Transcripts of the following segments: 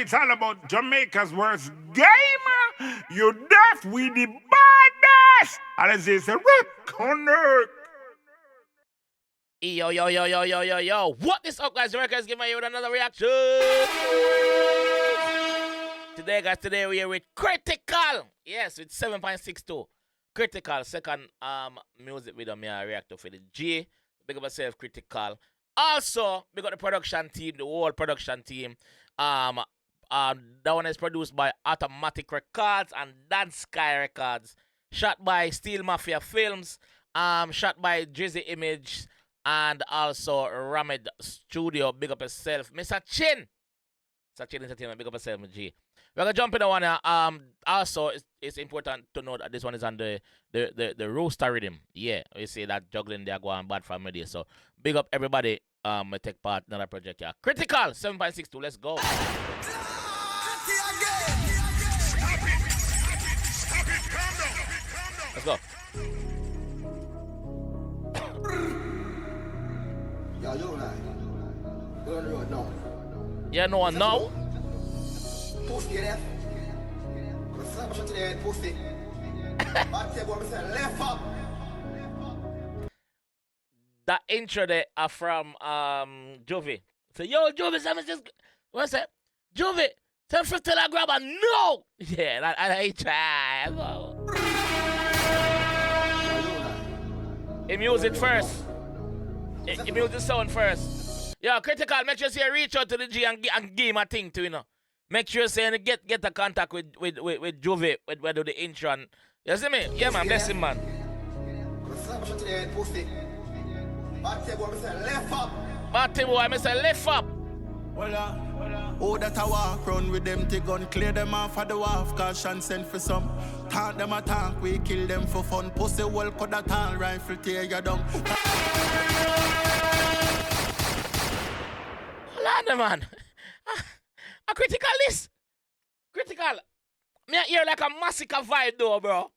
it's all about Jamaica's worst game. You deaf, we the baddest. And as they say, connect. Yo. What is up, guys? JAMAICA'S giving you with another reaction. Today we are with Kkrytical. Yes, with 7.62. Kkrytical, second music video me I react to for the G. Big up yourself, Kkrytical. Also, we got the production team, the whole production team. That one is produced by Automatic Records and Dance Sky Records. Shot by Steel Mafia Films. Shot by Drizzy Image. And also Ramid Studio. Big up yourself, Mr. Chin. Mr. Chin Entertainment, big up yourself, G. We're gonna jump in the one. Also, it's important to know that this one is on the roaster rhythm. Yeah, we see that juggling there going bad from me. So big up everybody. Take part in another project here. Kkrytical 7.62. Let's go. Let's go. Yeah, no one now. That intro there are from Jovi. So yo, Jovi, what's that? Jovi, tell me to grab a no. Yeah, that I try. He music first. He music sound first. Yo, Kkrytical, make sure you reach out to the G and give him a thing too, you know. Make sure you get a contact with Jovi with the intro. And, you see me? Yeah, man, bless him, man. Batty boy, I say left up. Oh, that I walk run with them, take gun, clear them off for the wharf, caution send for some. Talk them a talk, we kill them for fun. Pussy well cut that all rifle tear you down. Hold on, man. A Kkrytical this. Kkrytical. Me a hear like a massacre vibe though, bro.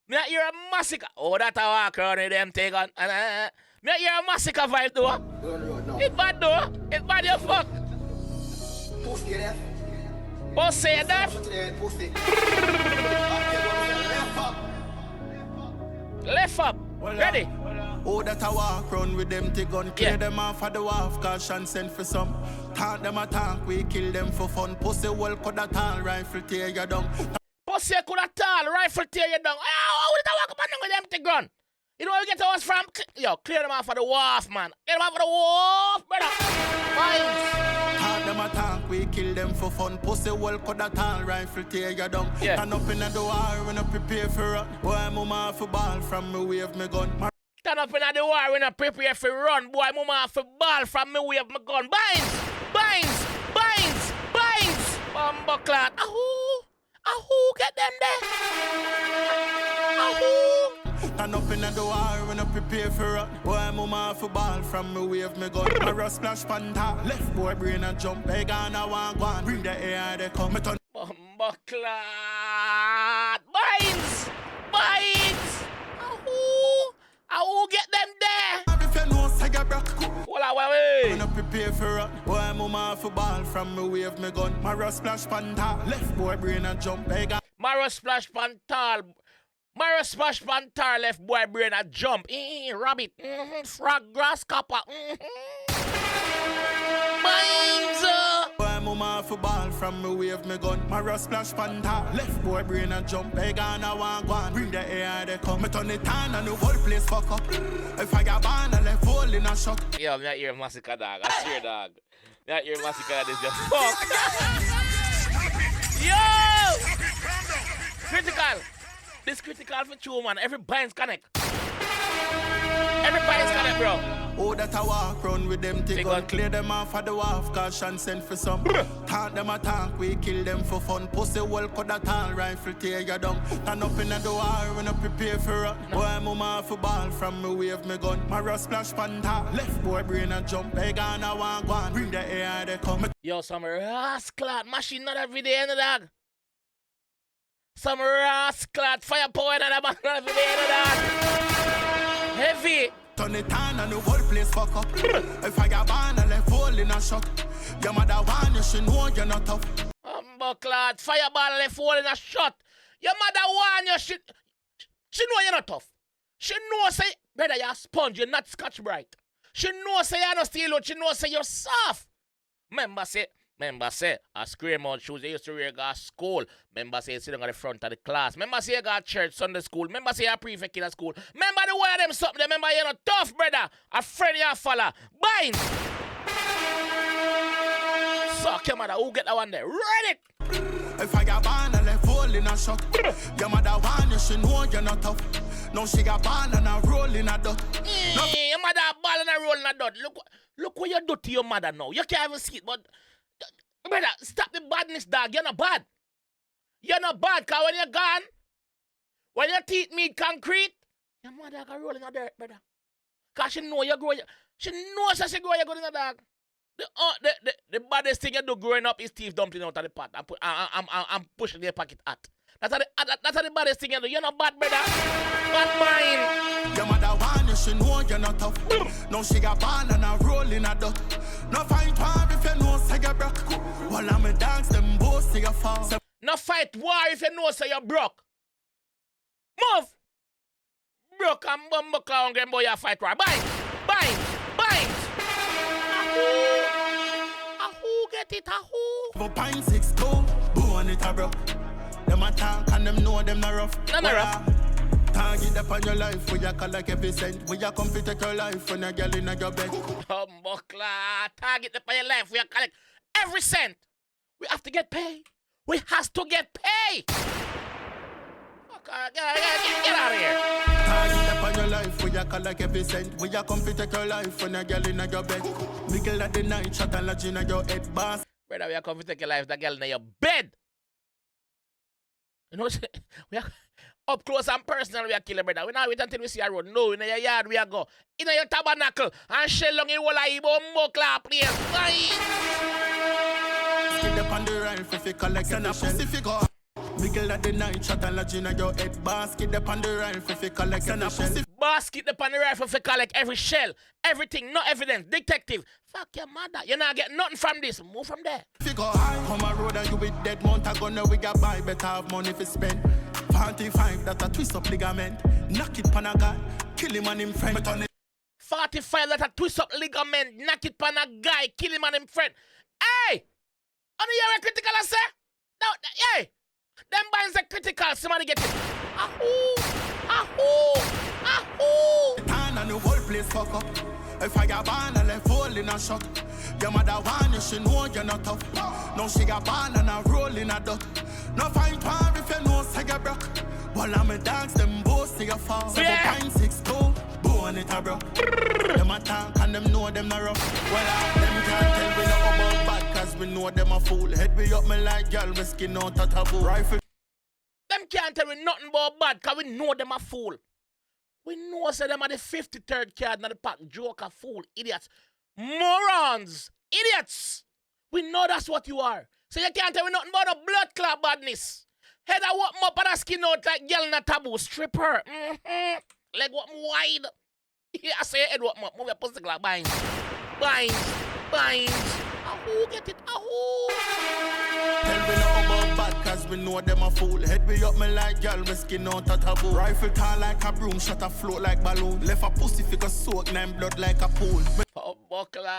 Me a hear a massacre. Oh, that I walk around with them, take on. Me a hear a massacre vibe though. It's bad though. It's bad your fuck. Pussy deaf. Left up. Ready? Oh, that I walk run with them, take gun, clear them off for the wharf, caution send for some. Talk them a talk, we kill them for fun. Pussy well cut that all rifle tear you down. Pussy could have tall, rifle tear you down. Oh, did I walk up and with them empty gun? You know where we get to us from? Yo, clear them off for the wharf, man. Clear them off for the wharf, brother. Fine. Talk them a talk, we kill them for fun. Pussy well cut that all rifle tear you down. Yeah. And up in the war when I prepare for run. Boy, mama for ball from me wave me gun. Turn up in the war when I prepare for run. Boy, mama for ball from me wave my gun. Binds. Bumbleclot. Ahoo, get them there. Ahoo. Turn up in the war when I prepare for run. Boy, mama for ball from me wave me gun. Marrow splash panta. Left boy brain and jump. They gonna want one. Bring the air they come. Bumbleclot. Binds. Ahoo, get them there. If you know, say you broke. Hold on, wait. When I prepare for run. Boy, mama for ball from me wave me gun. Marrow splash panta. Left boy brain and jump. They gonna Marrow splash pantal, left boy brain a jump. Rabbit, frog, grasshopper. Minds. Boy, mama for ball from me wave me gun. Marrow splash panta. Left boy brain and jump. They gonna want one. Bring the air they come. Me turn it on and the whole place fuck up. If I got banned, I left fall in a shock. Yo, me not hear massacre dog. I swear dog. Me not hear massacre this just fuck. Yo! Kkrytical. This Kkrytical for true, man. Every binds connect. Bro. Oh, that I walk run with them, take gun, clear them off for the wharf, caution send for some. Talk them a talk, we kill them for fun. Pussy well cut that all rifle tear you down. Turn up in the war when I prepare for run. Boy, mama for ball from me wave me gun. Marrow splash panta. Left boy brain and jump. They gonna want one. Bring the air they come. Yo, some rascal machine not every day, no dog. Some rascal fire power and a man not every day, no dog. Heavy. Turn it on and the whole place fuck up. If I got banned, I left fall in a shock. Your mother want you, she know you're not tough. Buckler, fireball left hole in a shot. Your mother warn you, she know you're not tough. She know say, brother, you're a sponge, you're not Scotch Bright. She know say you're not steel out, she know say you're soft. Remember say, a scream out shoes, they used to wear go to school. Remember say, you sit down at the front of the class. Remember say, you got church, Sunday school. Remember say, you're a prefect in a school. Remember the way of them something. Remember you're not tough, brother. A friend you follow. Bind. Suck your mother, who get that one there? Read it. If I got banned and left hole in a shot, your mother want you, she know you're not tough. Now she got banned and a roll in a dot. Your mother ball and a roll in a dot. Look what you do to your mother now. You can't even see it, but brother, stop the badness, dog. You're not bad. You're not bad, cause when you're gone, when your teeth meet concrete, your mother can roll in the dirt, brother. Cause she know you grow. She knows that she grow you good in the dog. The baddest thing you do growing up is teeth dumpling out of the pot. I'm pushing their pocket out. That's the baddest thing you do. You're not bad, brother. Bad mind. Your mother want you, she know you're not tough. Now she got ball and a roll in a dot. No fight war if you know say you broke. While I'm a dance, them both say you fall. No fight war if you know say you broke. Move. Broke and bumbo clown game boy you fight war. Bind. Who get it? Who? For pint 6 2, born it a broke. Them a tank and them know them not rough. Not rough. Target up on your life, we a collect every cent. We a come to take your life when a girl in your bed. Buckler, target up on your life, we a collect every cent. We have to get paid. We has to get paid. Get out of here. Target up on your life, we a collect every cent. We a come to take your life when a girl in your bed. Middle of the night, shot and lodge in your head, boss. Brother, we are come to take your life, that girl in your bed. You know, we are up close and personal, we are killing, brother. We not wait until we see a road. No, in your yard we are go. In your tabernacle, and shell long in whole of Ibo, Mokla place. Skid up on the rifle if you collect and a pussy figure. Middle of the night, shot and lodge in your head. Basket up on the rifle if you collect and a pussy. Basket up on the rifle if you collect every shell. Everything, no evidence. Detective. Fuck your mother. You're not getting nothing from this. Move from there. Figure high, come a road and you with dead mount a gun. Now we got buy, better have money for spend. 45, that a twist up ligament. Knock it pan a guy, kill him and him friend. 45, that a twist up ligament. Knock it pan a guy, kill him and him friend. Hey! Only you're a critical, I say? No, hey! Them binds are critical, somebody get it. Turn and the whole place fuck up. If I got banned and left hole in a shot. Your mother want you, she know you're not tough. Now she got banned and a roll in a dot. No fight war if you know say you broke. While I'm a dance, them both say you fall. 7 6 2, born it a broke. Them a tank and them know them not rough. Well, them can't tell we no about bad, cause we know them a fool. Head me up me like girl, we skin out a taboo. Rifle. Them can't tell me nothing about bad, cause we know them a fool. We know say them are the 53rd card in the pack. Joker, fool, idiots. Morons! Idiots! We know that's what you are. So you can't tell me nothing about a blood clot badness. Head I walk up and skin out like girl in a taboo. Stripper. Leg walk wide. Yeah, I say head walk up. Move your pussy like binds. Who get it? Tell me no about bad, cause we know them a fool. Head me up me like girl, we skin out a taboo. Rifle tall like a broom, shot a float like balloon. Left a pussy figure soak, nine blood like a pool. Oh, buckler.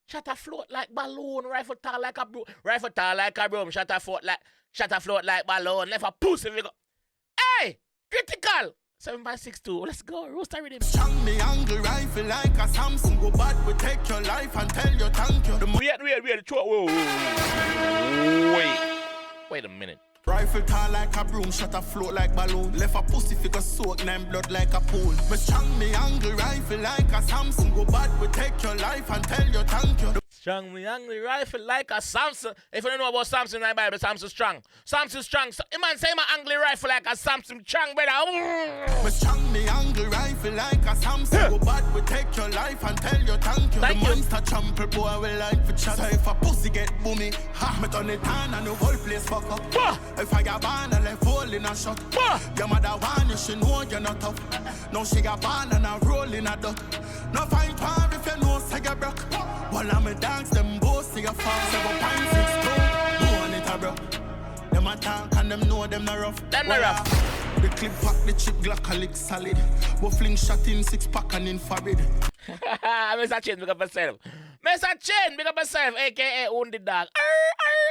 Shot a float like balloon. Rifle tall like a broom. Rifle tall like a broom. Shot a float like balloon. Left a pussy figure. Hey! Critical! 7.62. Let's go. Rooster with him. Strong me angle rifle like a Samsung. Go bad, we take your life and tell you thank you. Wait a minute. Rifle tall like a broom, shot a float like balloon. Left a pussy figure soak, nine blood like a pool. Me strong me angle rifle like a Samsung. Go bad, we take your life and tell you thank you. Strong me angry rifle like a Samsung. If you don't know about Samsung in the Bible, Samsung strong. Samsung strong. So, man say my angry rifle like a Samsung strong, brother. Me strong me angry rifle like a Samsung. Go bad, we take your life and tell you thank you. Thank the you. monster trample boy we like for chat. So if a pussy get boomy, me turn it on and the whole place fuck up. If I got banned and left hole in a shot. Your mother want you, she know you're not tough. Now she got banned and a roll in a dot. No fight war if you know say you broke. While I'm a dance, them both see you fall. 7.62, know them not rough. Them not rough. The clip pack, the chip 𝐑𝐂𝐂𝐓𝐈𝐎𝐍 solid. We fling shot in 6-pack and infrared. Mr. Chin, big up yourself. Mr. Chin, big up yourself, aka Own the Dog.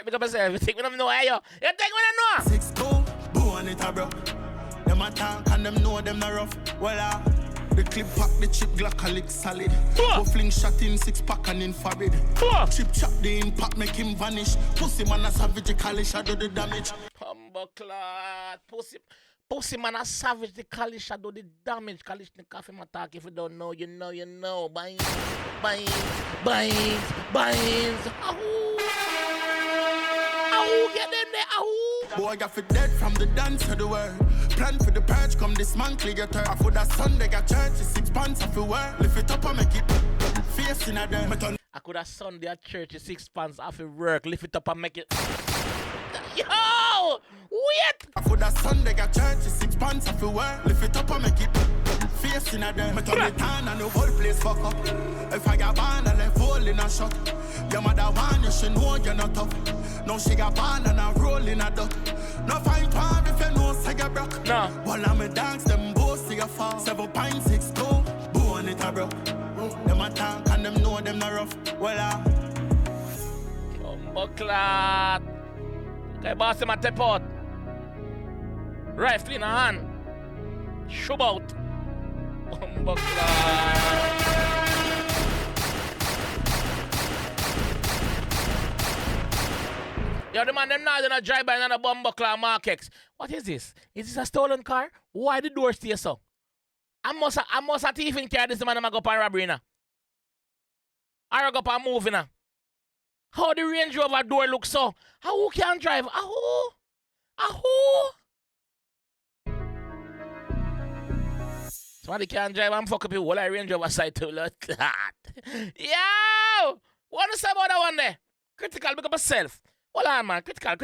Big up yourself. You think we don't know where you? You think we don't know? 6-2, boo on it, bro. Them a tank and them know them not rough. Well, the clip pack, the chip 𝐑𝐂𝐂𝐓𝐿 solid. We fling shot in 6-pack and infrared. Chip chop the impact, make him vanish. Pussy man a savage, 𝐑𝐂𝐓 do the damage. Bumbleclad. Pussy man a savage, 𝐑𝐂𝐓 do the damage. 𝐑𝐂𝐓 him attack. If you don't know, you know, you know. Binds. Ahoo. Ahoo, get them there, ahoo. Boy, got for dead from the dance of the world. Plan for the purge, come dismantle your turf. For that Sunday, got church, 6 pants off the world. Lift it up and make it face in a them. I could have Sunday at church, 6 pants off of work. Lift it up and make it. Yo! Wait! For that Sunday, got church, 6 pants off the world. Lift it up and make it face in a them. Me turn it on and the whole place fuck up. If I got band and left hole in a shot. Your mother want you, she know you're not tough. Now she got band and a roll in a duck. No fight one if you know say you broke. No. While I'm a dance, them both see you fall. 7.62, boo on it a bro. Them a tank and them know them not rough. Well, Bumbleclad. Okay, boss him at the pot. Rifle in a hand. Shove out. Bumbleclad. Yo, the man them now gonna drive by another Bumbleclad Mark X. What is this? Is this a stolen car? Why the door stay so? I must a thief in car. This man I'm go up and robbery now. I go up and move now. How the Range Rover door looks so? How who can drive? Ahoo! Somebody can drive and fuck up your whole Range Rover side too. Look that. Yo! What is about that one there? Kkrytical, pick up yourself. Hold on, man. Kkrytical.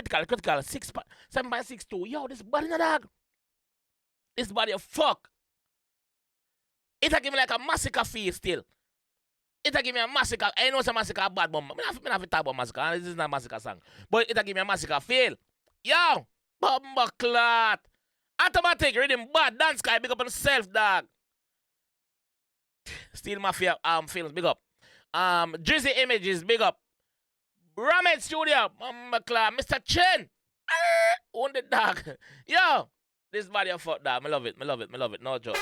7.62. Yo, this body no dog. This body a fuck. It'll give me like a massacre feel still. It'll give me a massacre. I know it's a massacre bad bomb. I have to talk about massacre. This is not a massacre song. But it'll give me a massacre feel. Yo, Bumbleclad. Automatic, rhythm, bad, dance guy, big up on self, dog. Steel Mafia films, big up. Drizzy Images, big up. Ramet Studio, Bumbleclad, Mr. Chen. Own the dog. Yo, this body of fuck dog. I love it. No joke.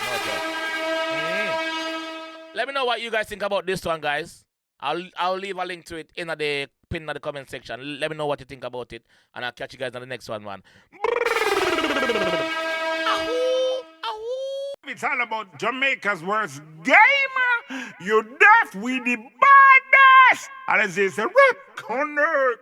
Let me know what you guys think about this one, guys. I'll leave a link to it in the pin in the comment section. Let me know what you think about it, and I'll catch you guys on the next one, man. It's all about Jamaica's worst game. You deaf with the baddest. And it's a rip corner.